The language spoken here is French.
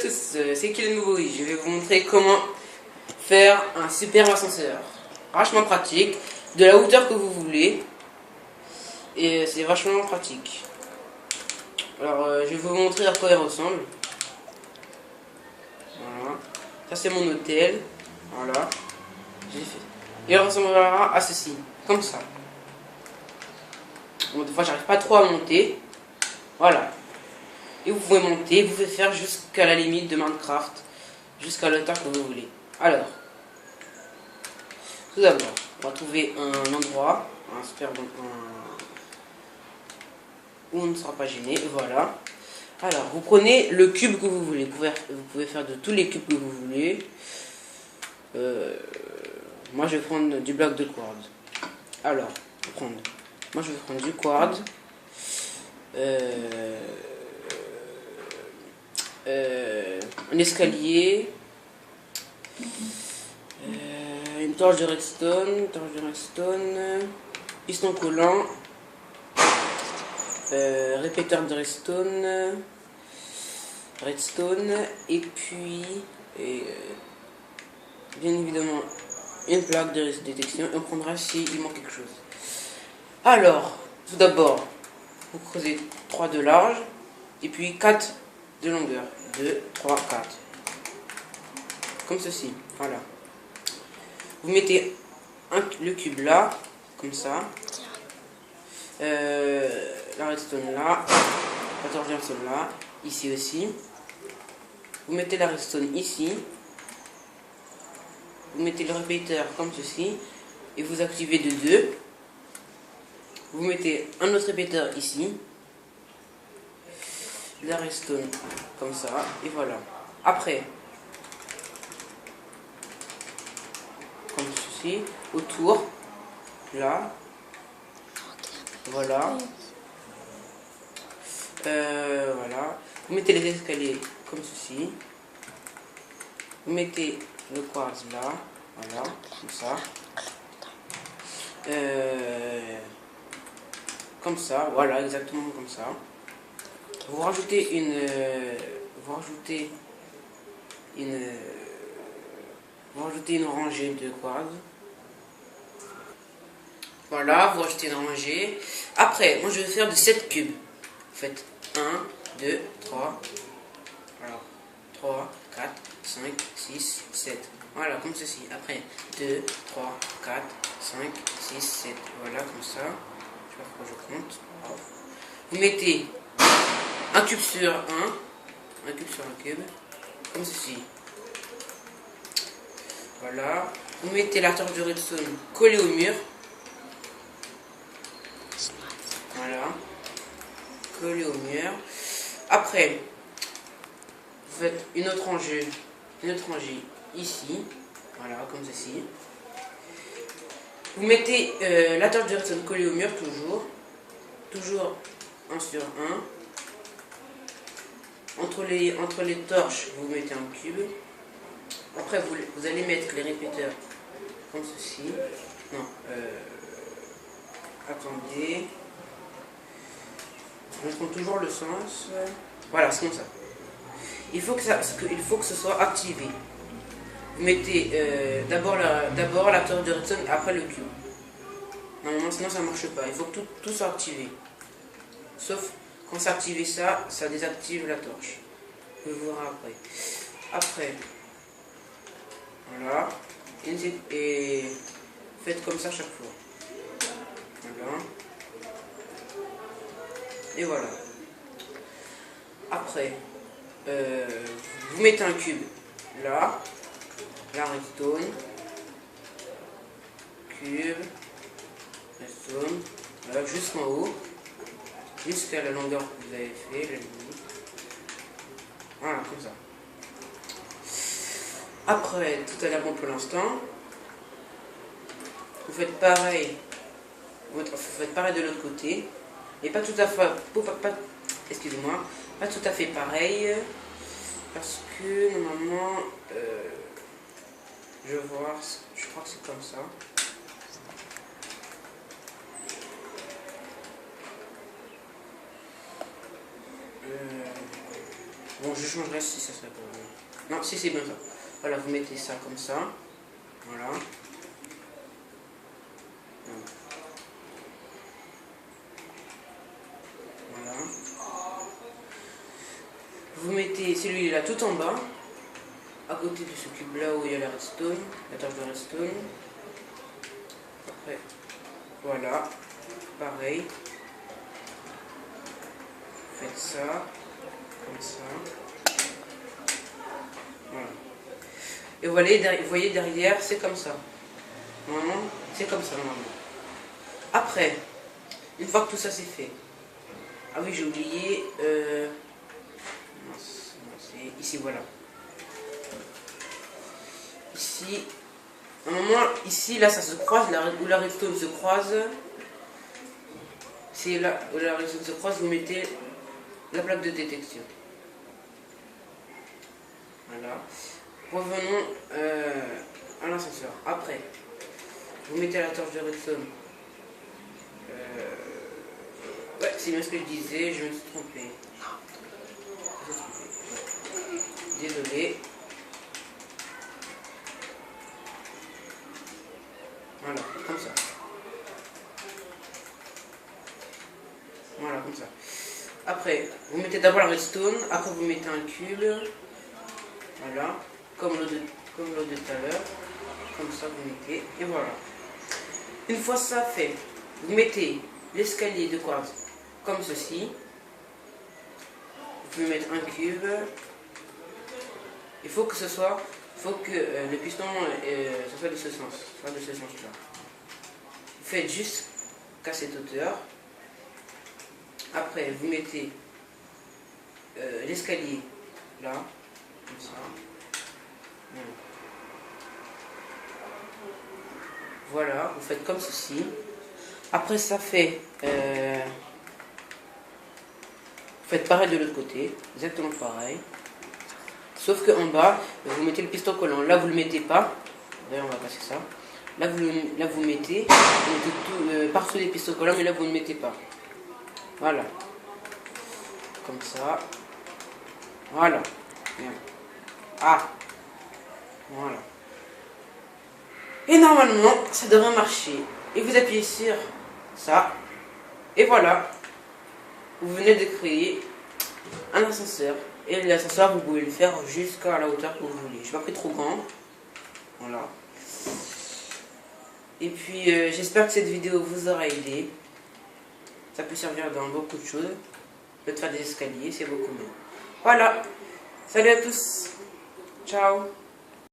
tous, c'est Kylian Boboui. Je vais vous montrer comment faire un super ascenseur. Vachement pratique, de la hauteur que vous voulez. Et c'est vachement pratique. Alors je vais vous montrer à quoi il ressemble. Voilà. Ça c'est mon hôtel. Voilà. J'ai fait. Il ressemblera à ceci. Comme ça. Bon, des fois j'arrive pas trop à monter. Voilà. Et vous pouvez monter, vous pouvez faire jusqu'à la limite de Minecraft. Jusqu'à l'auteur que vous voulez. Alors. Tout d'abord, on va trouver un endroit. Un super bon. Où on ne sera pas gêné. Voilà. Alors, vous prenez le cube que vous voulez. Vous pouvez faire de tous les cubes que vous voulez. Moi, je vais prendre du bloc de quartz. Alors, moi, je vais prendre du quartz. Un escalier. Une torche de redstone. Piston collant. Répéteur de redstone, et puis bien évidemment une plaque de détection, et on prendra s'il manque quelque chose. Alors, tout d'abord, vous creusez 3 de large, et puis 4 de longueur. 2, 3, 4. Comme ceci, voilà. Vous mettez le cube là, comme ça. La redstone là, la torche de redstone là, ici aussi. Vous mettez la redstone ici. Vous mettez le répéteur comme ceci. Et vous activez de 2. Vous mettez un autre répéteur ici. La redstone comme ça. Et voilà. Après, comme ceci, autour, là. Voilà. Voilà. Vous mettez les escaliers comme ceci. Vous mettez le quartz là. Voilà. Comme ça. Comme ça. Voilà. Exactement comme ça. Vous rajoutez une rangée de quartz. Voilà, vous rajoutez une rangée. Après, moi je vais faire de 7 cubes. Vous faites 1, 2, 3. Alors, 3, 4, 5, 6, 7. Voilà, comme ceci. Après, 2, 3, 4, 5, 6, 7. Voilà, comme ça. Je sais pas pourquoi je compte. Vous mettez un cube sur un cube sur un cube. Comme ceci. Voilà. Vous mettez la torche de redstone collée au mur. Voilà, collé au mur. Après, vous faites une autre rangée ici, voilà, comme ceci. Vous mettez la torche de redstone collée au mur, toujours 1 sur 1. Entre les torches, vous mettez un cube. Après, vous allez mettre les répéteurs comme ceci. Non, attendez. Je prends toujours le sens. Voilà, c'est comme ça. Il faut que ce soit activé. Vous mettez d'abord la torche de redstone, après le cube. Normalement, sinon ça ne marche pas. Il faut que tout soit activé. Sauf quand c'est activé ça désactive la torche. Vous verrez après. Après, voilà. Et faites comme ça chaque fois. Voilà. Et voilà. Après, vous mettez un cube là, la redstone, cube, redstone, là, jusqu'en haut, jusqu'à la longueur que vous avez fait, la limite. Voilà, comme ça. Après, tout à l'heure, bon pour l'instant, vous faites pareil de l'autre côté. Et pas tout à fait, excusez-moi, pas tout à fait pareil, parce que normalement, je crois que c'est comme ça. Bon, je changerai si ça serait pas bien. Non, si c'est bien ça. Voilà, vous mettez ça comme ça. Voilà. Voilà. Vous mettez celui-là tout en bas, à côté de ce cube-là où il y a la redstone, la table de redstone. Après, voilà. Pareil. Faites ça. Comme ça. Voilà. Et vous voyez derrière, c'est comme ça. Normalement, c'est comme ça, normalement. Après, une fois que tout ça c'est fait. Ah oui, j'ai oublié. C'est ici, voilà. Ici, à un moment, ici, là, ça se croise, où la redstone se croise. C'est là où la redstone se croise, vous mettez la plaque de détection. Voilà. Revenons à l'ascenseur. Après, vous mettez la torche de redstone. Ouais, c'est bien ce que je disais, je me suis trompé. Désolé. Voilà, comme ça. Voilà, comme ça. Après, vous mettez d'abord la redstone, après vous mettez un cube. Voilà, comme l'eau de tout à l'heure. Comme ça, vous mettez, et voilà. Une fois ça fait, vous mettez l'escalier de quartz comme ceci. Vous pouvez mettre un cube. Il faut que ce soit, le piston ce soit de ce sens, soit de ce sens-là. Vous faites juste qu'à cette hauteur. Après, vous mettez l'escalier là, comme ça. Voilà, vous faites comme ceci. Après, ça fait... vous faites pareil de l'autre côté, exactement pareil. Sauf que en bas, vous mettez le piston collant. Là, vous ne le mettez pas. D'ailleurs, on va passer ça. Là, vous mettez tout, partout les pistons collants, mais là, vous ne mettez pas. Voilà. Comme ça. Voilà. Bien. Ah. Voilà. Et normalement, ça devrait marcher. Et vous appuyez sur ça. Et voilà. Vous venez de créer un ascenseur. Et l'ascenseur, vous pouvez le faire jusqu'à la hauteur que vous voulez. Je n'ai pas pris trop grand. Voilà. Et puis, j'espère que cette vidéo vous aura aidé. Ça peut servir dans beaucoup de choses. Peut-être faire des escaliers, c'est beaucoup mieux. Voilà. Salut à tous. Ciao.